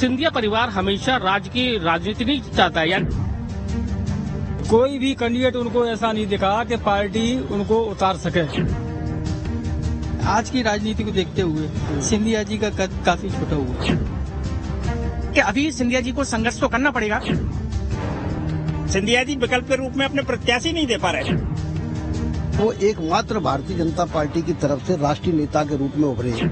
सिंधिया परिवार हमेशा राज्य की राजनीति नहीं चाहता है, यानी कोई भी कैंडिडेट उनको ऐसा नहीं दिखा कि पार्टी उनको उतार सके। आज की राजनीति को देखते हुए सिंधिया जी का कद काफी छोटा हुआ है। कि अभी सिंधिया जी को संघर्ष तो करना पड़ेगा। सिंधिया जी विकल्प के रूप में अपने प्रत्याशी नहीं दे पा रहे। वो एकमात्र भारतीय जनता पार्टी की तरफ से राष्ट्रीय नेता के रूप में उभरे हैं।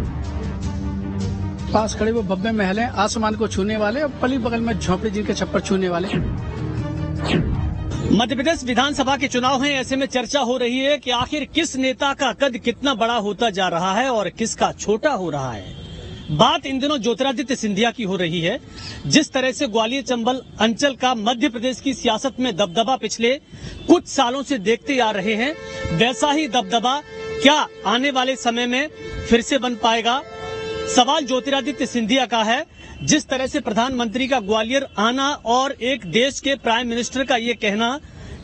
पास खड़े वो भव्य महल हैं, आसमान को छूने वाले, और पली बगल में झोंपड़ी जिनके छप्पर छूने वाले। मध्य प्रदेश विधानसभा के चुनाव हैं, ऐसे में चर्चा हो रही है कि आखिर किस नेता का कद कितना बड़ा होता जा रहा है और किसका छोटा हो रहा है। बात इन दिनों ज्योतिरादित्य सिंधिया की हो रही है। जिस तरह से ग्वालियर चंबल अंचल का मध्य प्रदेश की सियासत में दबदबा पिछले कुछ सालों से देखते आ रहे हैं, वैसा ही दबदबा क्या आने वाले समय में फिर से बन पाएगा? सवाल ज्योतिरादित्य सिंधिया का है। जिस तरह से प्रधानमंत्री का ग्वालियर आना और एक देश के प्राइम मिनिस्टर का ये कहना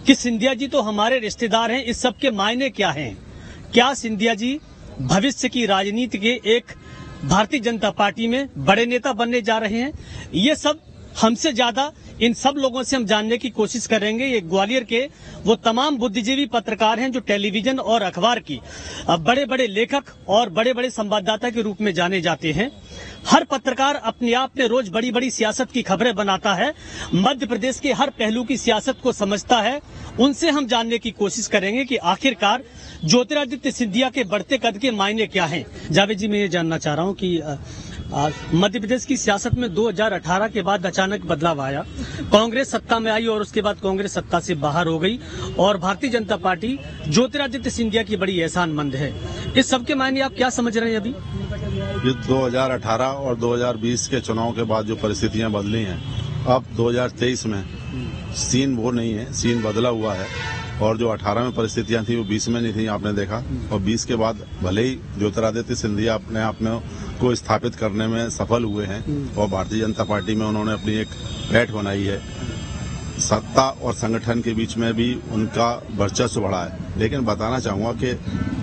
कि सिंधिया जी तो हमारे रिश्तेदार हैं, इस सब के मायने क्या हैं? क्या सिंधिया जी भविष्य की राजनीति के एक भारतीय जनता पार्टी में बड़े नेता बनने जा रहे हैं? ये सब हमसे ज्यादा इन सब लोगों से हम जानने की कोशिश करेंगे। ये ग्वालियर के वो तमाम बुद्धिजीवी पत्रकार हैं जो टेलीविजन और अखबार की बड़े बड़े लेखक और बड़े बड़े संवाददाता के रूप में जाने जाते हैं। हर पत्रकार अपने आप में रोज बड़ी बड़ी सियासत की खबरें बनाता है, मध्य प्रदेश के हर पहलू की सियासत को समझता है। उनसे हम जानने की कोशिश करेंगे कि आखिरकार ज्योतिरादित्य सिंधिया के बढ़ते कद के मायने क्या हैं। जावेद जी, मैं ये जानना चाह रहा हूँ कि मध्य प्रदेश की सियासत में 2018 के बाद अचानक बदलाव आया, कांग्रेस सत्ता में आई और उसके बाद कांग्रेस सत्ता से बाहर हो गई और भारतीय जनता पार्टी ज्योतिरादित्य सिंधिया की बड़ी एहसानमंद है। इस सब के मायने आप क्या समझ रहे हैं अभी? ये 2018 और 2020 के चुनाव के बाद जो परिस्थितियां बदली हैं, अब 2023 में सीन वो नहीं है, सीन बदला हुआ है। और जो 18 में परिस्थितियां थी वो 20 में नहीं थी, आपने देखा। और 20 के बाद भले ही ज्योतिरादित्य सिंधिया अपने आप में को स्थापित करने में सफल हुए हैं और भारतीय जनता पार्टी में उन्होंने अपनी एक बैठ बनाई है, सत्ता और संगठन के बीच में भी उनका वर्चस्व बढ़ा है। लेकिन बताना चाहूंगा कि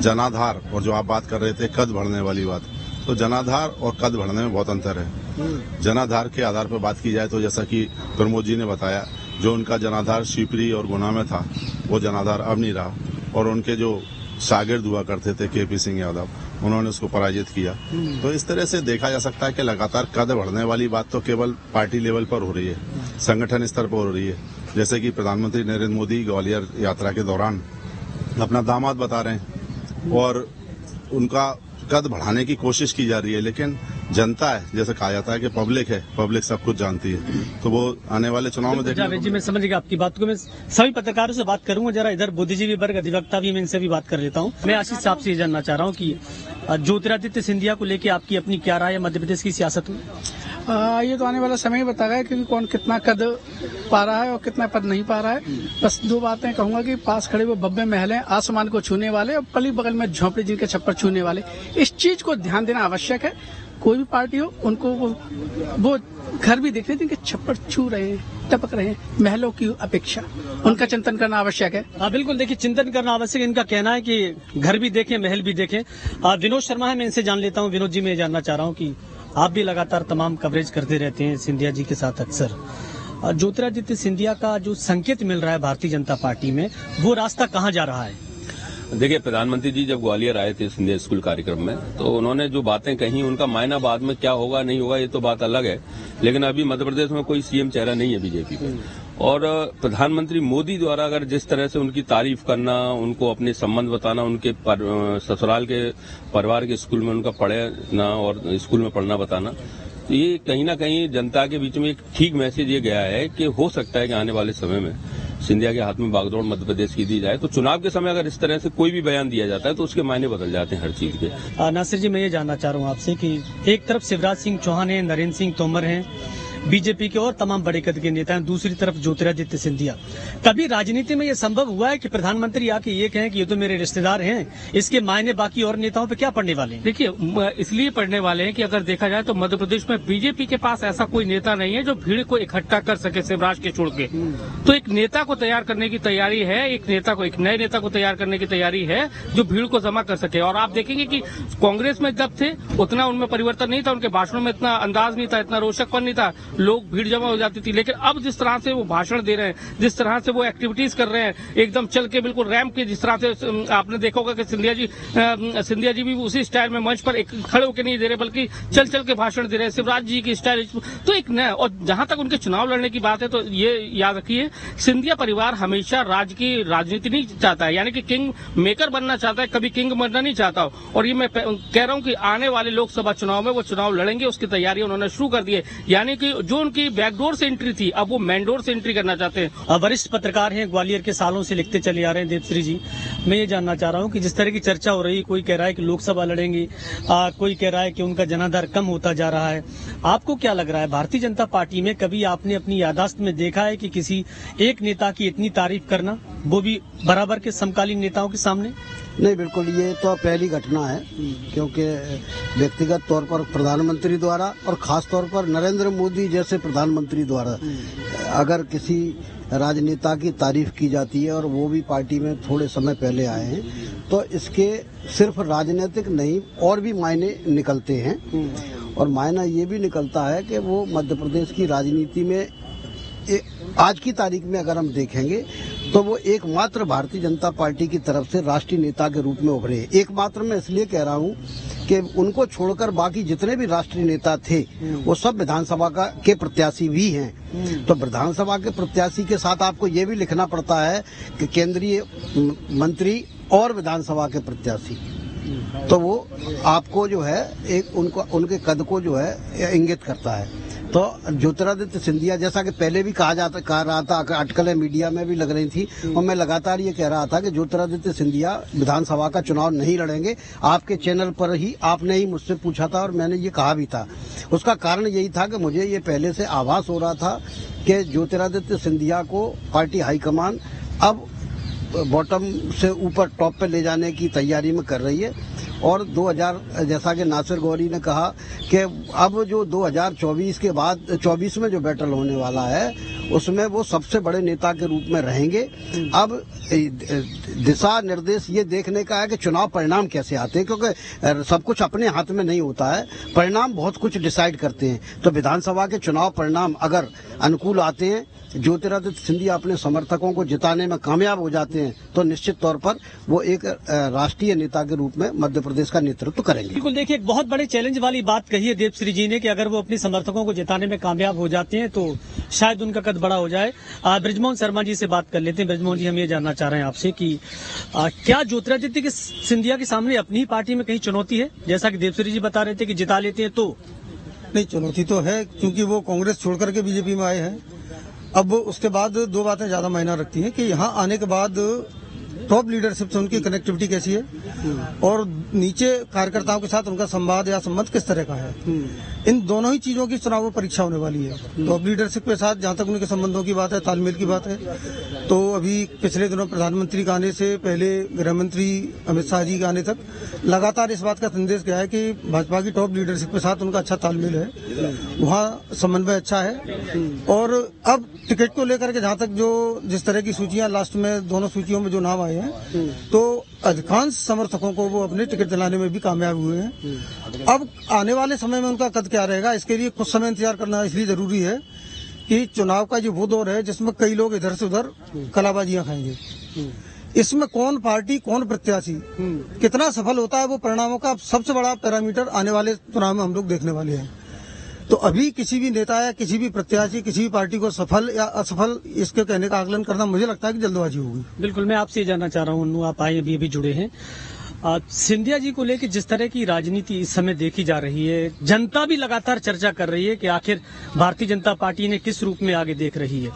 जनाधार और जो आप बात कर रहे थे कद बढ़ने वाली बात, तो जनाधार और कद बढ़ने में बहुत अंतर है। जनाधार के आधार पर बात की जाए तो जैसा कि प्रमोद जी ने बताया, जो उनका जनाधार शिवपुरी और गुना में था वो जनाधार अब नहीं रहा और उनके जो शागिर्द हुआ करते थे केपी सिंह यादव, उन्होंने उसको पराजित किया। तो इस तरह से देखा जा सकता है कि लगातार कद बढ़ने वाली बात तो केवल पार्टी लेवल पर हो रही है, संगठन स्तर पर हो रही है। जैसे कि प्रधानमंत्री नरेंद्र मोदी ग्वालियर यात्रा के दौरान अपना दामाद बता रहे हैं और उनका कद बढ़ाने की कोशिश की जा रही है, लेकिन जनता है, जैसे कहा जाता है कि पब्लिक है, पब्लिक सब कुछ जानती है, तो वो आने वाले चुनाव में जावेद जी, मैं समझ गया आपकी बात को। मैं सभी पत्रकारों से बात करूंगा, जरा इधर बुद्धिजीवी वर्ग अधिवक्ता भी मैं इनसे भी बात कर लेता हूं। मैं आशीष साहब से ये जानना चाह रहा हूं कि ज्योतिरादित्य सिंधिया को लेकर आपकी अपनी क्या राय है मध्य प्रदेश की सियासत में? ये तो आने वाला समय ही बताएगा कि कौन कितना कद पा रहा है और कितना पद नहीं पा रहा है। बस दो बातें कहूंगा कि पास खड़े वो भव्य महल हैं, आसमान को छूने वाले, और पली बगल में झोंपड़ी जिनके छप्पर छूने वाले। इस चीज को ध्यान देना आवश्यक है। कोई भी पार्टी हो, उनको वो घर भी देखने जिनके छप्पर छू रहे हैं, टपक रहे हैं, महलों की अपेक्षा उनका चिंतन करना आवश्यक है। हाँ बिल्कुल, देखिए चिंतन करना आवश्यक है। इनका कहना है कि घर भी देखें, महल भी देखें। विनोद शर्मा है, मैं इनसे जान लेता हूँ। विनोद जी, मैं जानना चाह रहा हूँ कि आप भी लगातार तमाम कवरेज करते रहते हैं सिंधिया जी के साथ अक्सर। ज्योतिरादित्य सिंधिया का जो संकेत मिल रहा है भारतीय जनता पार्टी में, वो रास्ता कहाँ जा रहा है? देखिए, प्रधानमंत्री जी जब ग्वालियर आए थे सिंधिया स्कूल कार्यक्रम में, तो उन्होंने जो बातें कही, उनका मायना बाद में क्या होगा नहीं होगा ये तो बात अलग है। लेकिन अभी मध्य प्रदेश में कोई सीएम चेहरा नहीं है बीजेपी पे। और प्रधानमंत्री मोदी द्वारा अगर जिस तरह से उनकी तारीफ करना, उनको अपने संबंध बताना, उनके ससुराल के परिवार के स्कूल में उनका पढ़ना और स्कूल में पढ़ना बताना, तो ये कहीं ना कहीं जनता के बीच में एक ठीक मैसेज ये गया है कि हो सकता है कि आने वाले समय में सिंधिया के हाथ में बागडोर मध्य प्रदेश की दी जाए। तो चुनाव के समय अगर इस तरह से कोई भी बयान दिया जाता है तो उसके मायने बदल जाते हैं हर चीज के। नासिर जी, मैं ये जानना चाह रहा हूँ आपसे कि एक तरफ शिवराज सिंह चौहान हैं, नरेंद्र सिंह तोमर हैं, बीजेपी के और तमाम बड़े कद के नेता हैं, दूसरी तरफ ज्योतिरादित्य सिंधिया। कभी राजनीति में यह संभव हुआ है कि प्रधानमंत्री आके ये कहें कि ये तो मेरे रिश्तेदार हैं, इसके मायने बाकी और नेताओं पे क्या पड़ने वाले हैं? देखिए, इसलिए पढ़ने वाले हैं कि अगर देखा जाए तो मध्य प्रदेश में बीजेपी के पास ऐसा कोई नेता नहीं है जो भीड़ को इकट्ठा कर सके शिवराज के छोड़ के। तो एक नेता को तैयार करने की तैयारी है, एक नए नेता को तैयार करने की तैयारी है जो भीड़ को जमा कर सके। और आप देखेंगे कि कांग्रेस में जब थे उतना उनमें परिवर्तन नहीं था, उनके भाषणों में इतना अंदाज नहीं था, इतना रोचकपन नहीं था, लोग भीड़ जमा हो जाती थी। लेकिन अब जिस तरह से वो भाषण दे रहे हैं, जिस तरह से वो एक्टिविटीज कर रहे हैं, एकदम चल के बिल्कुल रैंप के, जिस तरह से आपने देखा होगा कि सिंधिया जी भी उसी स्टाइल में मंच पर खड़े होकर नहीं दे रहे बल्कि चल चल के भाषण दे रहे हैं, शिवराज जी की स्टाइल। तो एक नया, और जहां तक उनके चुनाव लड़ने की बात है तो ये याद रखिए, सिंधिया परिवार हमेशा राज्य की राजनीति नहीं चाहता है, यानी कि किंग मेकर बनना चाहता है, कभी किंग बनना नहीं चाहता। और ये मैं कह रहा हूं कि आने वाले लोकसभा चुनाव में वो चुनाव लड़ेंगे, उसकी तैयारी उन्होंने शुरू कर दी है। यानी कि जो उनकी बैकडोर से एंट्री थी, अब वो मेनडोर से एंट्री करना चाहते हैं। वरिष्ठ पत्रकार हैं, ग्वालियर के, सालों से लिखते चले आ रहे हैं देवश्री जी। मैं ये जानना चाह रहा हूं कि जिस तरह की चर्चा हो रही है, कोई कह रहा है कि लोकसभा लड़ेंगी, कोई कह रहा है कि उनका जनाधार कम होता जा रहा है, आपको क्या लग रहा है? भारतीय जनता पार्टी में कभी आपने अपनी याददाश्त में देखा है कि किसी एक नेता की इतनी तारीफ करना, वो भी बराबर के समकालीन नेताओं के सामने? नहीं, बिल्कुल, ये तो पहली घटना है, क्योंकि व्यक्तिगत तौर पर प्रधानमंत्री द्वारा और खास तौर पर नरेंद्र मोदी जैसे प्रधानमंत्री द्वारा अगर किसी राजनेता की तारीफ की जाती है और वो भी पार्टी में थोड़े समय पहले आए हैं, तो इसके सिर्फ राजनीतिक नहीं और भी मायने निकलते हैं। और मायना ये भी निकलता है कि वो मध्य प्रदेश की राजनीति में आज की तारीख में अगर हम देखेंगे तो वो एकमात्र भारतीय जनता पार्टी की तरफ से राष्ट्रीय नेता के रूप में उभरे। एकमात्र मैं इसलिए कह रहा हूँ कि उनको छोड़कर बाकी जितने भी राष्ट्रीय नेता थे वो सब विधानसभा के प्रत्याशी भी हैं। तो विधानसभा के प्रत्याशी के साथ आपको ये भी लिखना पड़ता है कि केंद्रीय मंत्री और विधानसभा के प्रत्याशी, तो वो आपको जो है एक उनके कद को जो है इंगित करता है। तो ज्योतिरादित्य सिंधिया, जैसा कि पहले भी कहा रहा था, अटकलें मीडिया में भी लग रही थी और मैं लगातार ये कह रहा था कि ज्योतिरादित्य सिंधिया विधानसभा का चुनाव नहीं लड़ेंगे। आपके चैनल पर ही आपने ही मुझसे पूछा था और मैंने ये कहा भी था। उसका कारण यही था कि मुझे ये पहले से आभास हो रहा था कि ज्योतिरादित्य सिंधिया को पार्टी हाईकमान अब बॉटम से ऊपर टॉप पे ले जाने की तैयारी में कर रही है। और 2000, जैसा कि नासिर गौरी ने कहा कि अब जो 2024 के बाद 24 में जो बैटल होने वाला है उसमें वो सबसे बड़े नेता के रूप में रहेंगे। अब दिशा निर्देश ये देखने का है कि चुनाव परिणाम कैसे आते हैं, क्योंकि सब कुछ अपने हाथ में नहीं होता है, परिणाम बहुत कुछ डिसाइड करते हैं। तो विधानसभा के चुनाव परिणाम अगर अनुकूल आते हैं, ज्योतिरादित्य सिंधिया अपने समर्थकों को जिताने में कामयाब हो जाते हैं, तो निश्चित तौर पर वो एक राष्ट्रीय नेता के रूप में मध्य प्रदेश का नेतृत्व करेंगे। बिल्कुल, देखिए, एक बहुत बड़े चैलेंज वाली बात कही है देवश्री जी ने कि अगर वो अपने समर्थकों को जिताने में कामयाब हो जाते हैं तो शायद उनका कद बड़ा हो जाए। बृजमोहन शर्मा जी से बात कर लेते हैं। बृजमोहन जी, हम ये जानना चाह रहे हैं आपसे कि क्या ज्योतिरादित्य सिंधिया के सामने अपनी ही पार्टी में कहीं चुनौती है? जैसा कि देवश्री जी बता रहे थे कि जिता लेते हैं तो नहीं, चुनौती तो है, क्योंकि वो कांग्रेस छोड़कर के बीजेपी में आए हैं। अब उसके बाद दो बातें ज्यादा मायना रखती हैं कि यहाँ आने के बाद टॉप लीडरशिप से उनकी कनेक्टिविटी कैसी है और नीचे कार्यकर्ताओं के साथ उनका संवाद या संबंध किस तरह का है। इन दोनों ही चीजों की चुनाव परीक्षा होने वाली है। टॉप लीडरशिप के साथ जहां तक उनके संबंधों की बात है, तालमेल की बात है, तो अभी पिछले दिनों प्रधानमंत्री के आने से पहले गृह मंत्री अमित शाह जी के आने तक लगातार इस बात का संदेश गया है कि भाजपा की टॉप लीडरशिप के साथ उनका अच्छा तालमेल है, वहाँ समन्वय अच्छा है। और अब टिकट को लेकर के जहाँ तक जो जिस तरह की सूचियां लास्ट में दोनों सूचियों में जो नाम आए हैं, तो अधिकांश समर्थकों को वो अपने टिकट दिलाने में भी कामयाब हुए हैं। अब आने वाले समय में उनका कद क्या रहेगा, इसके लिए कुछ समय इंतजार करना इसलिए जरूरी है कि चुनाव का जो वो दौर है जिसमें कई लोग इधर से उधर कलाबाजियां खाएंगे, इसमें कौन पार्टी कौन प्रत्याशी कितना सफल होता है, वो परिणामों का सबसे बड़ा पैरामीटर आने वाले चुनाव में हम लोग देखने वाले हैं। तो अभी किसी भी नेता या किसी भी प्रत्याशी किसी भी पार्टी को सफल या असफल इसके कहने का आकलन करना मुझे लगता है कि जल्दबाजी होगी। बिल्कुल, मैं आपसे ये जानना चाह रहा हूँ, आप आए अभी जुड़े हैं, सिंधिया जी को लेकर जिस तरह की राजनीति इस समय देखी जा रही है, जनता भी लगातार चर्चा कर रही है कि आखिर भारतीय जनता पार्टी ने किस रूप में आगे देख रही है।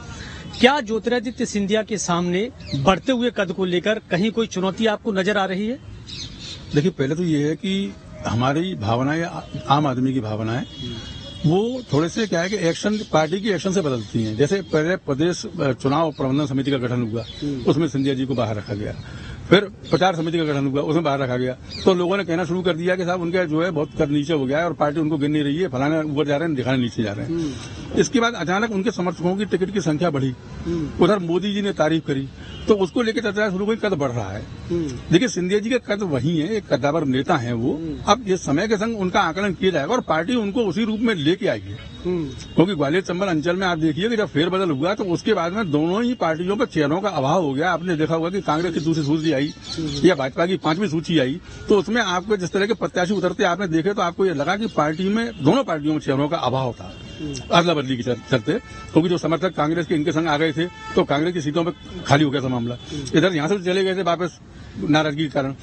क्या ज्योतिरादित्य सिंधिया के सामने बढ़ते हुए कद को लेकर कहीं कोई चुनौती आपको नजर आ रही है? देखिए, पहले तो ये है कि हमारी भावनाएं, आम आदमी की भावनाएं, वो थोड़े से क्या है कि एक्शन पार्टी की एक्शन से बदलती हैं। जैसे पहले प्रदेश चुनाव प्रबंधन समिति का गठन हुआ, उसमें सिंधिया जी को बाहर रखा गया। फिर प्रचार समिति का गठन हुआ, उसमें बाहर रखा गया। तो लोगों ने कहना शुरू कर दिया कि साहब उनका जो है बहुत कद नीचे हो गया है और पार्टी उनको गिन नहीं रही है, फलाने ऊपर जा रहे हैं, दिखाने नीचे जा रहे हैं। इसके बाद अचानक उनके समर्थकों की टिकट की संख्या बढ़ी। उधर मोदी जी ने तारीफ करी, तो उसको लेकर चर्चा शुरू हुई, कद बढ़ रहा है। देखिए, सिंधिया जी का कद वही है, एक कद्दावर नेता है वो। अब ये समय के संग उनका आकलन किया जाएगा और पार्टी उनको उसी रूप में लेके आएगी। क्योंकि ग्वालियर चंबल अंचल में आप देखिए कि जब फेरबदल हुआ तो उसके बाद में दोनों ही पार्टियों पर चेहरों का अभाव हो गया। आपने देखा होगा कि कांग्रेस की दूसरी सूची आई या भाजपा की 5वीं सूची आई, तो उसमें आपको जिस तरह के प्रत्याशी उतरते आपने देखे तो आपको ये लगा कि पार्टी में, दोनों पार्टियों में चेहरों का अभाव था अदला बदली के चलते। क्योंकि जो समर्थक कांग्रेस के इनके संग आ गए थे तो कांग्रेस की सीटों पर खाली हो गया था मामला, इधर यहाँ से चले गए थे वापस नाराजगी के कारण।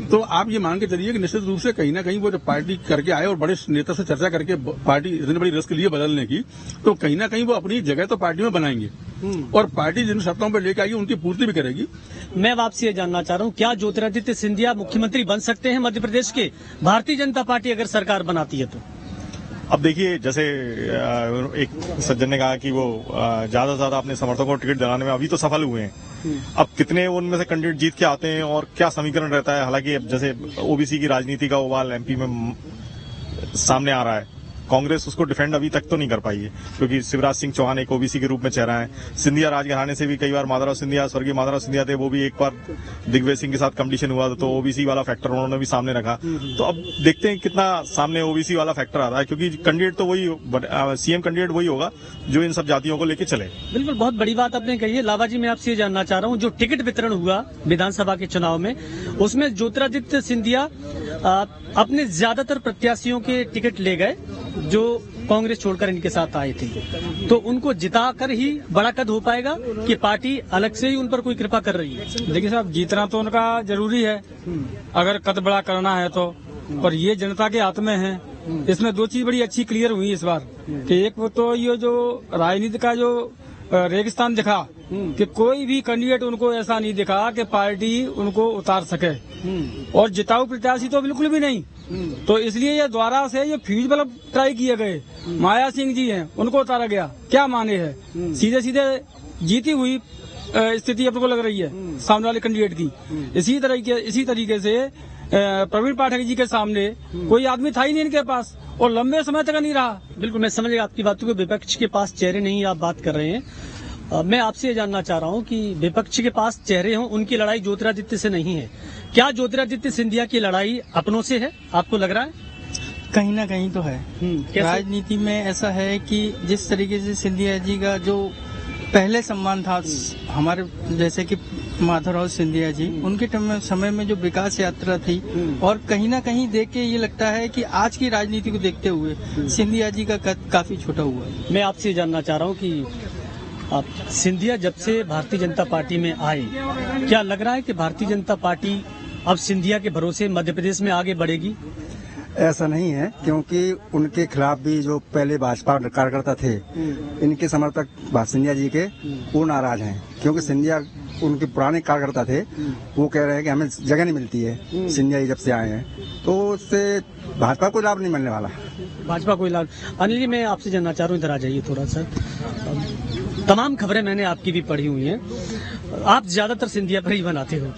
तो आप ये मान के चलिए कि निश्चित रूप से कहीं ना कहीं वो जब पार्टी करके आए और बड़े नेता से चर्चा करके पार्टी इतनी बड़ी रिस्क लिए बदलने की, तो कहीं ना कहीं वो अपनी जगह तो पार्टी में बनाएंगे और पार्टी जिन शर्तों पर लेकर आएगी उनकी पूर्ति भी करेगी। मैं आपसे ये जानना चाह रहा हूँ, क्या ज्योतिरादित्य सिंधिया मुख्यमंत्री बन सकते हैं मध्य प्रदेश के, भारतीय जनता पार्टी अगर सरकार बनाती है तो? अब देखिए, जैसे एक सज्जन ने कहा कि वो ज्यादा से ज्यादा अपने समर्थकों को टिकट दिलाने में अभी तो सफल हुए हैं। अब कितने उनमें से कैंडिडेट जीत के आते हैं और क्या समीकरण रहता है, हालांकि अब जैसे ओबीसी की राजनीति का उबाल एमपी में सामने आ रहा है, कांग्रेस उसको डिफेंड अभी तक तो नहीं कर पाई है क्योंकि शिवराज सिंह चौहान एक ओबीसी के रूप में चेहरा है। सिंधिया राजघराने से भी कई बार माधवराव सिंधिया, स्वर्गीय माधवराव सिंधिया थे, वो भी एक बार दिग्विजय सिंह के साथ कंपटीशन हुआ तो ओबीसी वाला फैक्टर उन्होंने भी सामने रखा। तो अब देखते हैं कितना सामने ओबीसी वाला फैक्टर आ रहा है, क्योंकि कैंडिडेट तो वही, सीएम कैंडिडेट वही होगा जो इन सब जातियों को लेकर चले। बिल्कुल, बहुत बड़ी बात आपने कही है। लावा जी, मैं आपसे ये जानना चाह रहा हूँ, जो टिकट वितरण हुआ विधानसभा के चुनाव में, उसमें ज्योतिरादित्य सिंधिया अपने ज्यादातर प्रत्याशियों के टिकट ले गए जो कांग्रेस छोड़कर इनके साथ आए थे, तो उनको जिताकर ही बड़ा कद हो पाएगा कि पार्टी अलग से ही उन पर कोई कृपा कर रही है? देखिए साहब, जीतना तो उनका जरूरी है अगर कद बड़ा करना है तो, पर ये जनता के हाथ में है। इसमें दो चीज बड़ी अच्छी क्लियर हुई इस बार कि एक तो ये जो राजनीति का जो रेगिस्तान दिखा कि कोई भी कैंडिडेट उनको ऐसा नहीं दिखा कि पार्टी उनको उतार सके, और जिताऊ प्रत्याशी तो बिल्कुल भी नहीं। तो इसलिए ये द्वारा से ये फ्यूज बल्ब ट्राई किए गए। माया सिंह जी हैं, उनको उतारा गया, क्या माने है, सीधे सीधे जीती हुई स्थिति अपने को लग रही है सामने वाले कैंडिडेट की। इसी तरीके से प्रवीण पाठक जी के सामने कोई आदमी था ही नहीं इनके पास और लंबे समय तक नहीं रहा। बिल्कुल, मैं समझ गया आपकी बातों को। विपक्ष के पास चेहरे नहीं, आप बात कर रहे हैं। मैं आपसे ये जानना चाह रहा हूँ कि विपक्ष के पास चेहरे हों, उनकी लड़ाई ज्योतिरादित्य से नहीं है। क्या ज्योतिरादित्य सिंधिया की लड़ाई अपनों से है, आपको लग रहा है? कहीं ना कहीं तो है। राजनीति में ऐसा है कि जिस तरीके से सिंधिया जी का जो पहले सम्मान था हमारे, जैसे कि माधवराव सिंधिया जी, उनके समय में जो विकास यात्रा थी, और कहीं ना कहीं देख के ये लगता है कि आज की राजनीति को देखते हुए सिंधिया जी का कद काफी छोटा हुआ है। मैं आपसे जानना चाह रहा हूँ कि आप सिंधिया जब से भारतीय जनता पार्टी में आए, क्या लग रहा है कि भारतीय जनता पार्टी अब सिंधिया के भरोसे मध्य प्रदेश में आगे बढ़ेगी? ऐसा नहीं है, क्योंकि उनके खिलाफ भी जो पहले भाजपा कार्यकर्ता थे, इनके समर्थक सिंधिया जी के, वो नाराज हैं क्योंकि सिंधिया उनके पुराने कार्यकर्ता थे, वो कह रहे हैं कि हमें जगह नहीं मिलती है सिंधिया जी जब से आए हैं, तो उससे भाजपा को लाभ नहीं मिलने वाला। भाजपा को लाभ। अनिल जी, मैं आपसे जानना चाह रहा हूँ, इधर आ जाइए थोड़ा सा। तमाम खबरें मैंने आपकी भी पढ़ी हुई हैं, आप ज्यादातर सिंधिया पर ही बनाते हो।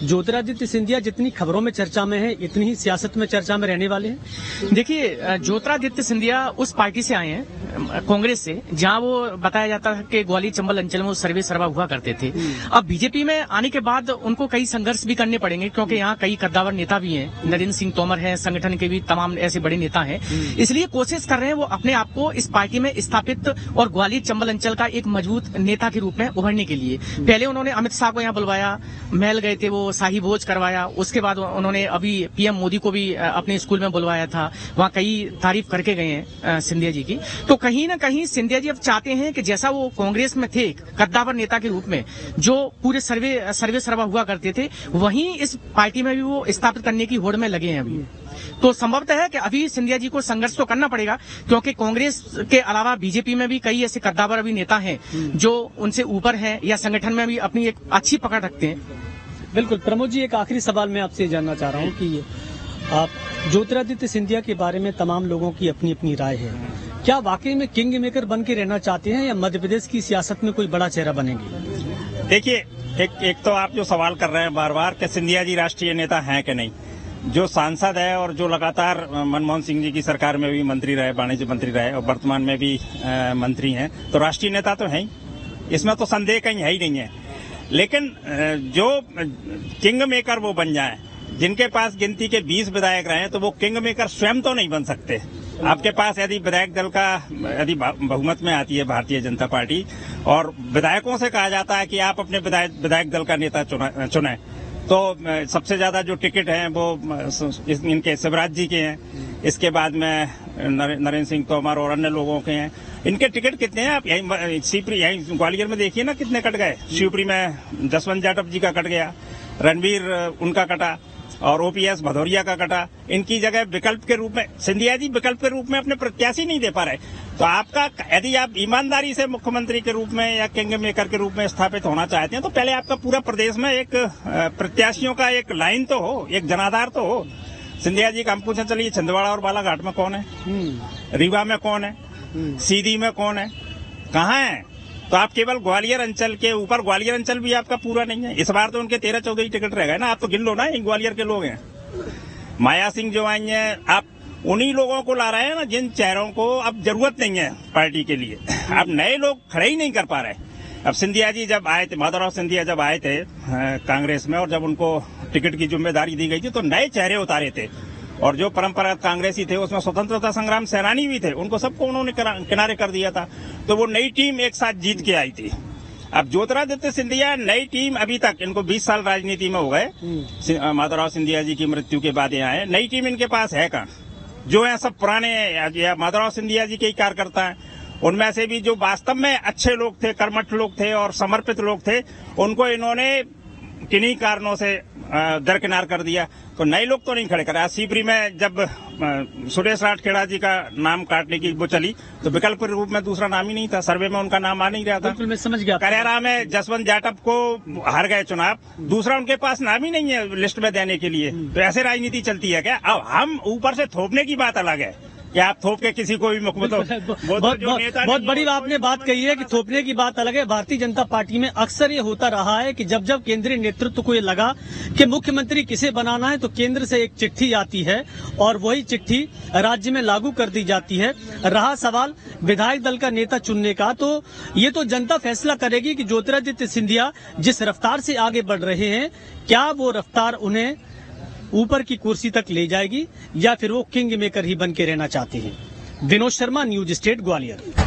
ज्योतिरादित्य सिंधिया जितनी खबरों में चर्चा में है, इतनी ही सियासत में चर्चा में रहने वाले हैं। देखिए, ज्योतिरादित्य सिंधिया उस पार्टी से आए हैं, कांग्रेस से, जहां वो बताया जाता है कि ग्वालियर चंबल अंचल में वो सर्वे सर्वा हुआ करते थे। अब बीजेपी में आने के बाद उनको कई संघर्ष भी करने पड़ेंगे, क्योंकि यहाँ कई कद्दावर नेता भी हैं, नरेंद्र सिंह तोमर हैं, संगठन के भी तमाम ऐसे बड़े नेता हैं। इसलिए कोशिश कर रहे हैं वो अपने आप को इस पार्टी में स्थापित और ग्वालियर चंबल अंचल का एक मजबूत नेता के रूप में उभरने के लिए। पहले उन्होंने अमित शाह को यहाँ बुलवाया, महल गए थे, वो शाही भोज करवाया। उसके बाद उन्होंने अभी पीएम मोदी को भी अपने स्कूल में बुलवाया था, वहाँ कई तारीफ करके गए हैं सिंधिया जी की। तो कहीं ना कहीं सिंधिया जी अब चाहते हैं कि जैसा वो कांग्रेस में थे कद्दावर नेता के रूप में, जो पूरे सर्वे सर्वा हुआ करते थे, वहीं इस पार्टी में भी वो स्थापित करने की होड़ में लगे हैं अभी। तो संभवतः है कि अभी सिंधिया जी को संघर्ष तो करना पड़ेगा, क्योंकि कांग्रेस के अलावा बीजेपी में भी कई ऐसे कद्दावर अभी नेता हैं जो उनसे ऊपर हैं या संगठन में भी अपनी एक अच्छी पकड़ रखते हैं। बिल्कुल। प्रमोद जी, एक आखिरी सवाल मैं आपसे जानना चाह रहा हूँ कि आप ज्योतिरादित्य सिंधिया के बारे में तमाम लोगों की अपनी अपनी राय है, क्या वाकई में किंग मेकर बन के रहना चाहते हैं या मध्य प्रदेश की सियासत में कोई बड़ा चेहरा बनेंगे? देखिए, एक तो आप जो सवाल कर रहे हैं बार बार कि सिंधिया जी राष्ट्रीय नेता हैं कि नहीं, जो सांसद है और जो लगातार मनमोहन सिंह जी की सरकार में भी मंत्री रहे, वाणिज्य मंत्री रहे और वर्तमान में भी मंत्री हैं, तो राष्ट्रीय नेता तो हैं ही, इसमें तो संदेह कहीं है ही नहीं है। लेकिन जो किंग मेकर वो बन जाए, जिनके पास गिनती के 20 विधायक रहे, तो वो किंग मेकर स्वयं तो नहीं बन सकते। आपके पास यदि विधायक दल का यदि बहुमत में आती है भारतीय जनता पार्टी और विधायकों से कहा जाता है कि आप अपने विधायक दल का नेता चुने, तो सबसे ज्यादा जो टिकट हैं वो इनके शिवराज जी के हैं, इसके बाद में नरेंद्र सिंह तोमर और अन्य लोगों के हैं। इनके टिकट कितने हैं आप यहीं ग्वालियर में देखिए ना, कितने कट गए। शिवपुरी में जसवंत जाटव जी का कट गया, रणवीर उनका कटा और ओपीएस भदौरिया का कटा। इनकी जगह विकल्प के रूप में सिंधिया जी विकल्प के रूप में अपने प्रत्याशी नहीं दे पा रहे। तो आपका यदि आप ईमानदारी से मुख्यमंत्री के रूप में या किंग मेकर के रूप में स्थापित होना चाहते हैं, तो पहले आपका पूरा प्रदेश में एक प्रत्याशियों का एक लाइन तो हो, एक जनाधार तो हो। सिंधिया जी का हम पूछे, चलिए छिंदवाड़ा और बालाघाट में कौन है, रीवा में कौन है, सीधी में कौन है, कहाँ है? तो आप केवल ग्वालियर अंचल के ऊपर, ग्वालियर अंचल भी आपका पूरा नहीं है। इस बार तो उनके 13-14 ही टिकट रह गए ना, आप तो गिन लो ना, ग्वालियर के लोग हैं। माया सिंह जो आई हैं, आप उन्हीं लोगों को ला रहे हैं ना जिन चेहरों को अब जरूरत नहीं है पार्टी के लिए। आप नए लोग खड़े ही नहीं कर पा रहे। अब सिंधिया जी जब आए थे, माधवराव सिंधिया जब आए थे कांग्रेस में, और जब उनको टिकट की जिम्मेदारी दी गई थी, तो नए चेहरे उतारे थे। और जो परंपरागत कांग्रेसी थे, उसमें स्वतंत्रता संग्राम सेनानी भी थे, उनको सबको उन्होंने किनारे कर दिया था। तो वो नई टीम एक साथ जीत के आई थी। अब ज्योतिरादित्य सिंधिया नई टीम, अभी तक इनको 20 साल राजनीति में हो गए, माधवराव सिंधिया जी की मृत्यु के बाद यहाँ आए, नई टीम इनके पास है कहाँ? जो है सब पुराने माधवराव सिंधिया जी के ही कार्यकर्ता हैं। उनमें से भी जो वास्तव में अच्छे लोग थे, कर्मठ लोग थे और समर्पित लोग थे, उनको इन्होंने किन्हीं कारणों से दरकिनार कर दिया। तो नए लोग तो नहीं खड़े करे। सीपरी में जब सुरेश राठखेड़ा जी का नाम काटने की वो चली, तो विकल्प के रूप में दूसरा नाम ही नहीं था, सर्वे में उनका नाम आ नहीं रहा था। बिल्कुल, मैं समझ गया। करेरा में जसवंत जाटव को हार गए चुनाव, दूसरा उनके पास नाम ही नहीं है लिस्ट में देने के लिए। तो ऐसे राजनीति चलती है क्या? अब हम ऊपर से थोपने की बात अलग है कि आप थोप के किसी को भी बहुत बड़ी आपने बात कही है कि थोपने की बात अलग है। भारतीय जनता पार्टी में अक्सर ये होता रहा है कि जब जब केंद्रीय नेतृत्व को ये लगा कि मुख्यमंत्री किसे बनाना है, तो केंद्र से एक चिट्ठी आती है और वही चिट्ठी राज्य में लागू कर दी जाती है। रहा सवाल विधायक दल का नेता चुनने का, तो ये तो जनता फैसला करेगी कि ज्योतिरादित्य सिंधिया जिस रफ्तार से आगे बढ़ रहे हैं, क्या वो रफ्तार उन्हें ऊपर की कुर्सी तक ले जाएगी या फिर वो किंग मेकर ही बन के रहना चाहते हैं। Vinod Sharma, news state, Gwalior.